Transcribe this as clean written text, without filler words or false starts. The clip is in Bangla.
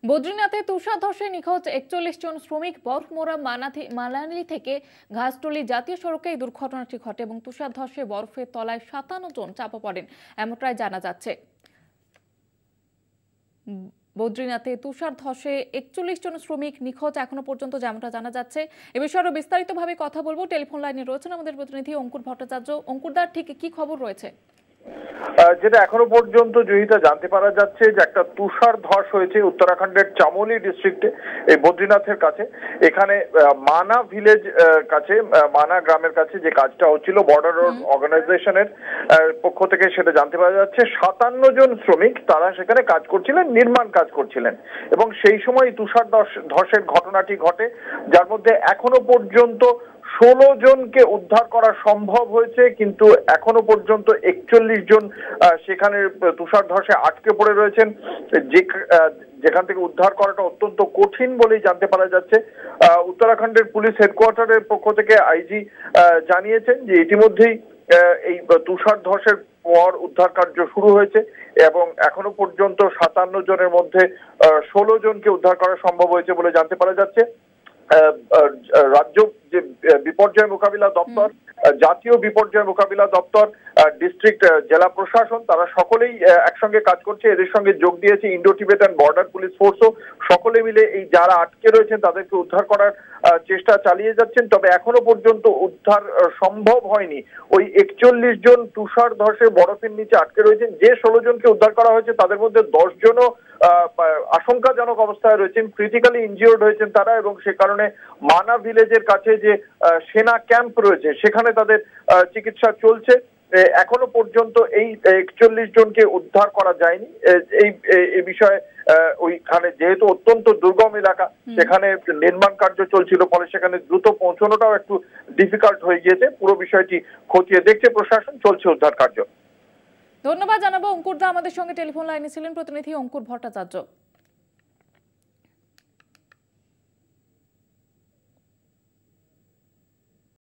বদ্রীনাথে তুষারধসে নিখোঁজ ৪১ জন শ্রমিক। বরফমোড়া মানালি থেকে ঘাসটলি জাতীয় সড়কে এই দুর্ঘটনাটি ঘটে এবং তুষারধসে বরফের তলায় ৫৭ জন চাপা পড়েন, এমনটাই জানা যাচ্ছে। বদ্রীনাথে তুষারধসে ৪১ জন শ্রমিক নিখোঁজ এখনো পর্যন্ত, যেমনটা জানা যাচ্ছে। এ বিষয়ে আরো বিস্তারিতভাবে কথা বলবো। টেলিফোন লাইনে রয়েছেন আমাদের প্রতিনিধি অঙ্কুর ভট্টাচার্য। অঙ্কুরদার, ঠিক কি খবর রয়েছে? যেটা এখনো পর্যন্ত জয়িতা জানতে পারা যাচ্ছে যে একটা তুষার ধস হয়েছে উত্তরাখণ্ডের চামোলি ডিস্ট্রিক্টে, এই বদ্রীনাথের কাছে। এখানে মানা ভিলেজ কাছে, মানা গ্রামের কাছে যে কাজটা হচ্ছিল বর্ডার রোড অর্গানাইজেশনের পক্ষ থেকে, সেটা জানতে পারা যাচ্ছে ৫৭ জন শ্রমিক তারা সেখানে কাজ করছিলেন, নির্মাণ কাজ করছিলেন, এবং সেই সময় তুষার ধসের ঘটনাটি ঘটে, যার মধ্যে এখনো পর্যন্ত ১৬ জনকে উদ্ধার করা সম্ভব হয়েছে, কিন্তু এখনো পর্যন্ত ৪১ জন সেখানে তুষার ধসে আটকে পড়ে রয়েছেন, যেখান থেকে উদ্ধার করাটা অত্যন্ত কঠিন বলেই জানতে পারা যাচ্ছে। উত্তরাখণ্ডের পুলিশ হেডকোয়ার্টারের পক্ষ থেকে আইজি জানিয়েছেন যে ইতিমধ্যেই এই তুষার ধসের পর উদ্ধার কার্য শুরু হয়েছে এবং এখনো পর্যন্ত ৫৭ জনের মধ্যে ১৬ জনকে উদ্ধার করা সম্ভব হয়েছে বলে জানতে পারা যাচ্ছে। রাজ্য যে বিপর্যয় মোকাবিলা দপ্তর, জাতীয় বিপর্যয় মোকাবিলা দপ্তর, ডিস্ট্রিক্ট জেলা প্রশাসন, তারা সকলেই একসঙ্গে কাজ করছে। এদের সঙ্গে যোগ দিয়েছে ইন্ডো টিবেটান বর্ডার পুলিশ ফোর্সও। সকলে মিলে এই যারা আটকে রয়েছেন তাদেরকে উদ্ধার করার চেষ্টা চালিয়ে যাচ্ছেন। তবে এখনো পর্যন্ত উদ্ধার সম্ভব হয়নি। ওই ৪১ জন তুষার ধসে বরফের নিচে আটকে রয়েছেন। যে ১৬ জনকে উদ্ধার করা হয়েছে তাদের মধ্যে ১০ জনও আশঙ্কাজনক অবস্থায় রয়েছেন, ক্রিটিক্যালি ইনজিওর্ড হয়েছেন তারা, এবং সে কারণে মানা ভিলেজের কাছে যে সেনা ক্যাম্প রয়েছে সেখানে তাদের চিকিৎসা চলছে। এখনো পর্যন্ত এই ৪১ জনকে উদ্ধার করা যায়নি। এই বিষয়ে ওইখানে যেহেতু অত্যন্ত দুর্গম এলাকা, সেখানে নির্মাণ কার্য চলছিল, ফলে সেখানে দ্রুত পৌঁছানোটাও একটু ডিফিকাল্ট হয়ে গিয়েছে। পুরো বিষয়টি খতিয়ে দেখছে প্রশাসন, চলছে উদ্ধার কার্য। ধন্যবাদ জানাবো অঙ্কুরদা। আমাদের সঙ্গে টেলিফোন লাইনে ছিলেন প্রতিনিধি অঙ্কুর ভট্টাচার্য।